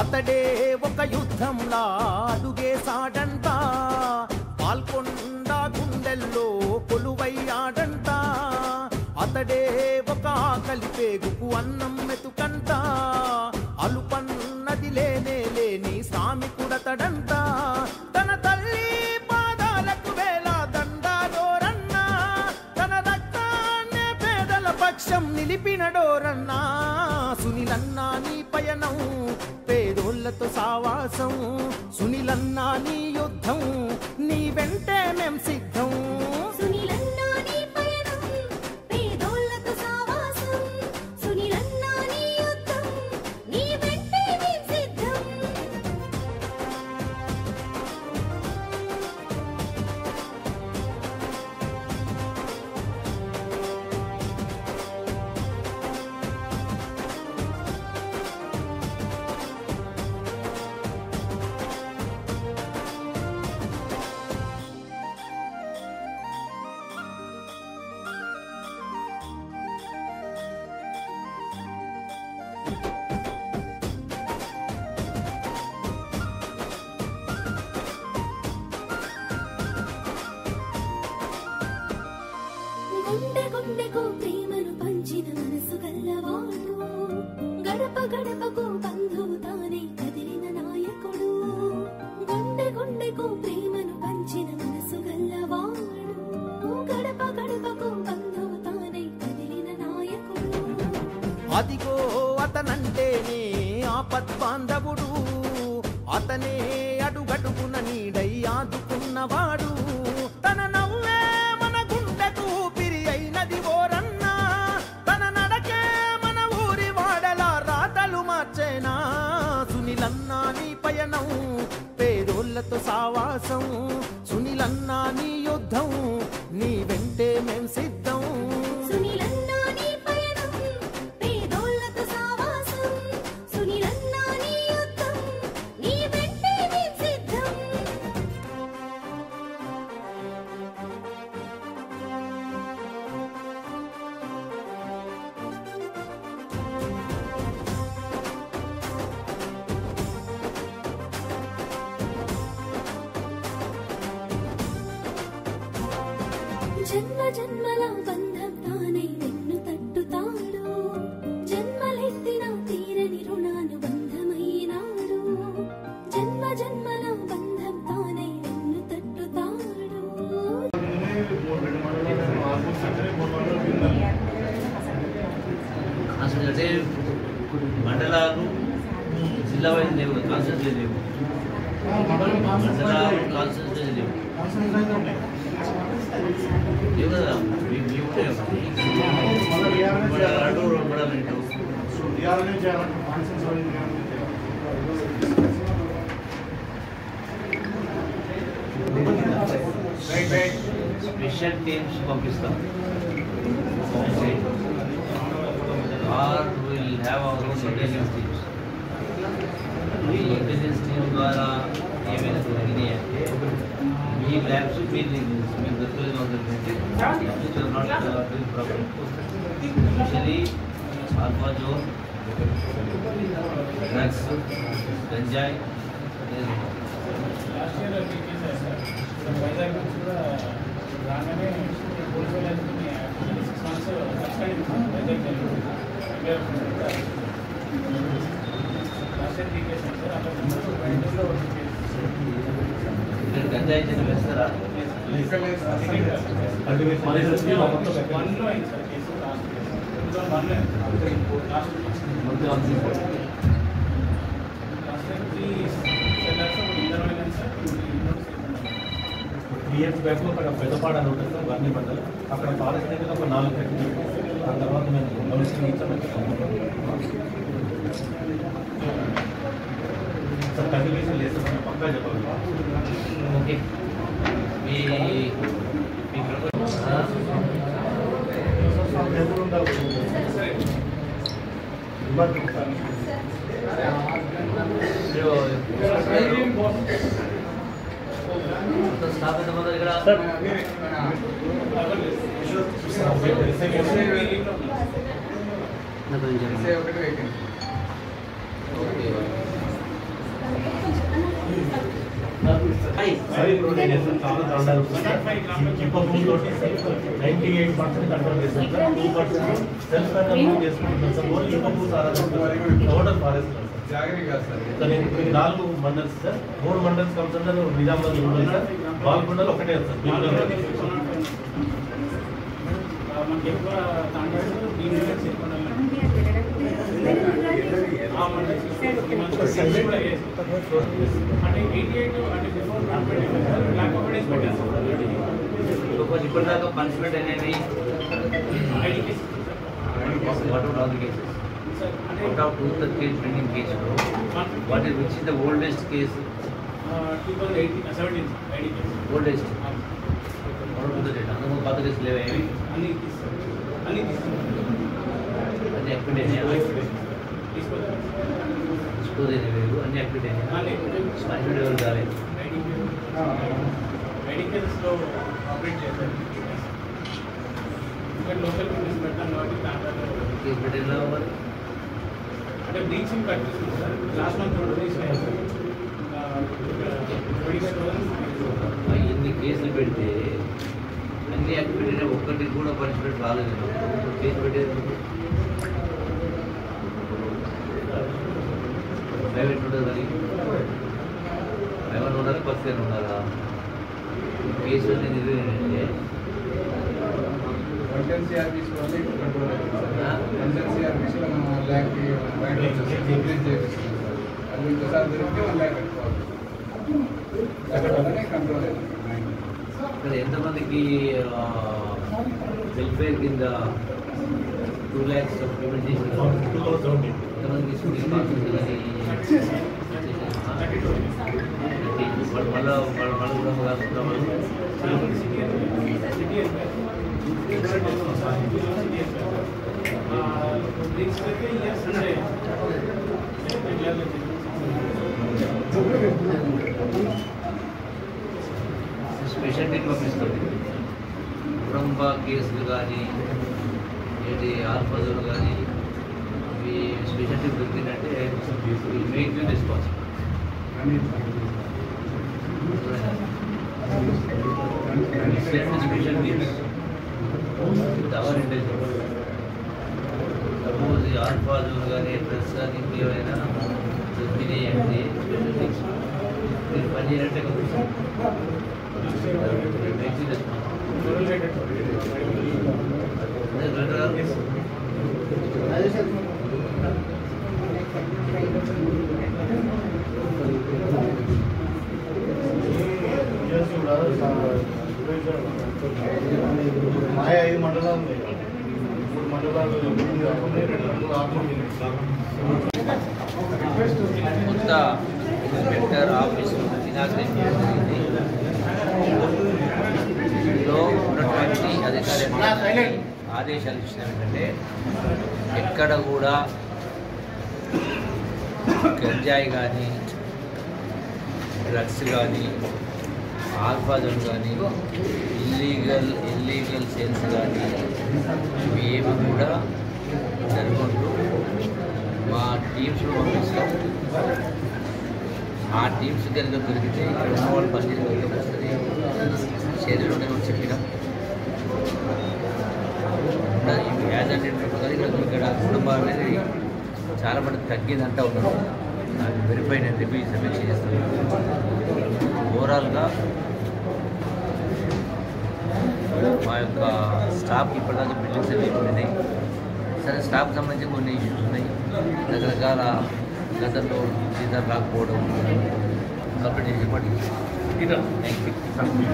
అతడే ఒక యుద్ధంలా అడుగేసాడంట, పాల్కొండ గుండెల్లో కొలువయ్యాడంట. అతడే ఒక ఆకలి పేగుకు అన్నం మెతుకంట, అలుపన్నది లేనే లేని శ్రామికుడతడంట. తన తల్లి పాదాలకు వేల దండాలోరన్నా, తన రక్తాన్నే పేదల పక్షం నిలిపినడోరన్నా. సునీలన్నా నీ పయనం, పేదోళ్లతో సావాసం, సునీలన్నా నీ యుద్ధం, నీ వెంటే మేం సిద్ధం. సునీలన్నా నీ పయనం, పేదోళ్లతో సావాసం, సునీలన్నా నీ యుద్ధం, నీ వెంటే మేం సిద్ధం. గుండె గుండెకు ప్రేమను పంచిన మనసు గల్లవాడు, గడప గడపకు బంధువు తానే కదిలిన నాయకుడు. గుండె గుండెకు ప్రేమను పంచిన మనసు గల్లవాడు, గడప గడపకు బంధువు తానే కదిలిన నాయకుడు. అదిగో అతనంటేనే ఆపద్బాంధవుడు, అతనే అడుగడుగున నీడై ఆదుకున్నవాడు. తన నవ్వే మన గుండెకు ఊపిరి అయినది ఓరన్నా, తన నడకే మన ఊరి వాడల రాతలు మార్చేనా. సునీలన్నా నీ పయనం, పేదోళ్లతో సావాసం, సునీలన్నా నీ యుద్ధం, నీ వెంటే మేం సిద్ధం. సునీలన్నా నీ పయనం, పేదోళ్లతో సావాసం, సునీలన్నా నీ యుద్ధం, నీ వెంటే మేం సిద్ధం. జన్మ జన్మల బంధం తానై వెన్ను తట్టుతాడు, జన్మలెత్తిన తీరని రుణానుబంధమైనాడు. జన్మ జన్మల బంధం తానై వెన్ను తట్టుతాడు. అసలు అంటే మండలాలు జిల్లా వైజ్ లేవు, కాన్సెన్ట్రేట్ లేవు, మండలాలు కాన్సెన్ట్రేట్ లేవు కదా. మీ ఉంటే స్పెషల్ టీమ్స్ పంపిస్తాం, or will have our own intelligence teams. ఈ ఇంటెలిజెన్స్ టీమ్ ద్వారా ఏమైనా జరిగినాయి అంటే మీ ల్యాబ్స్ మీకు దొరకలేదు ఎస్పెషలీ ఆల్ఫాజోన్, డ్రగ్స్, గంజాయి. గంజాయి చిన్న వేస్తారా? బిఎస్ బ్యాక్ అక్కడ పెద్దపాడ అని ఉంటుంది సార్, వర్ణి మండలం. అక్కడ ఫారెస్ట్ దగ్గర ఒక 4 ఫ్యాక్టరీలు. ఆ తర్వాత మేము గవర్నమెంట్ ఇచ్చాము సార్. కమ్యూనికేషన్ లేదు సార్, పక్కా చెప్పాలి. ఓకే. మీ స్టాఫ్ ఎంతమంది ఇక్కడ? అవి ప్రొవైడ్ చేస్తాం. చాలా దండాలు చిప్పభూమి తోటి 98% కంట్రోల్ చేస్తాం సార్. 2% సెల్ఫ్ కంట్రోల్ చేసుకుంటాం సార్. ఓన్లీ చిప్పభూ సారా టోటల్ ఫారెస్ట్ సార్. మీకు 4 mandals sir. 3 mandals concern Nizamabad ఉన్నాయి సార్. బాల్కొండలు ఒకటే సార్. మనకి ఎక్కువ తాండాలు అంటే 88 అంటే బిఫోర్ బ్లాక్ ఆఫీస్ పెట్టారు. ఇప్పటిదాకా పనిష్మెంట్ అనేది out of 230 pending cases, what is which is the oldest case? 2017 Oldest. What was the date? अंदर वो बात कैसे ले आए? अन्नी अन्य एक्टिविटी है। इसको दे दे वो अन्य एक्टिविटी है। स्पाइनल लेवल डाले। मेडिकल्स लो ऑपरेट చేస్తారు. ఇక్కడ లోకల్ బిజినెస్ పెట్టాను కాబట్టి తాండాలో केस बेटेला और అంటే బ్లీచింగ్ కట్టిస్తుంది సార్. లాస్ట్ మంత్ రిలీజ్ అయ్యారు. ఎన్ని కేసులు పెడితే అన్ని యాక్టివిటీ ఒక్కటి కూడా పనిష్మెంట్ రాలేదు. కేసు పెట్టేది ప్రైవేట్ ఉండదు కానీ ప్రైవేట్ ఉండాలి, పర్సెంట్ ఉండాలా? కేసు అనేది ఇదేంటంటే ఇక్కడ ఎంతమందికి వెల్ఫేర్ కింద 2 lakhs పేమెంట్ చేసిన ఎంతమందికి స్కూల్ మళ్ళీ కూడా కాకుండా స్పెషల్ టీమ్ పంపిస్తుంది. కుటుంబ కేసులు కానీ ఏంటి ఆల్ఫాజులు కానీ ఇవి స్పెషల్ టీమ్ దొరికిందంటే make you responsible. Special teams with our intelligence. Suppose ఆల్ఫాజులు కానీ డ్రెస్ కానీ ఇంకేమైనా దొరికినాయి అంటే స్పెషల్ టీమ్స్ మీరు పని చేయాలంటే మాయ 5 మండలాలు ఉన్నాయి. 3 మండలాలు కొత్త ఇన్స్పెక్టర్ ఆఫీసు ఇనాగ్రేట్ చేయడం జరిగింది. ఇందులో ఉన్నటువంటి అధికారులు ఆదేశాలు ఇచ్చిన ఏంటంటే ఎక్కడ కూడా గంజాయి కానీ డ్రగ్స్ కానీ ఆల్ఫాజోన్ కానీ ఇల్లీగల్ సేల్స్ కానీ ఇవేమి కూడా జరగదు. మా టీమ్స్లో పంపిస్తాం. ఆ టీమ్స్ కనుక దొరికితే ఇక్కడ ఉన్న వాళ్ళు పనిచేసి వస్తుంది. చర్యలు ఉంటాయని చెప్పినాం. యాజ్ అంటే ఇక్కడ కుటుంబాలు అనేది చాలా మంది తగ్గిందంటా ఉన్నారు. అది వెరిఫై నేను చెప్పి సమీక్ష చేస్తాను. ఓవరాల్గా మా యొక్క స్టాఫ్ ఇప్పటిదాకా బిల్డింగ్స్ అవి ఉన్నాయి. సరే, స్టాఫ్కి సంబంధించి కొన్ని ఇష్యూస్ ఉన్నాయి. రకరకాల గతంలో జీతాలు రాకపోవడం కంప్లీట్ చేసి థ్యాంక్ యూ.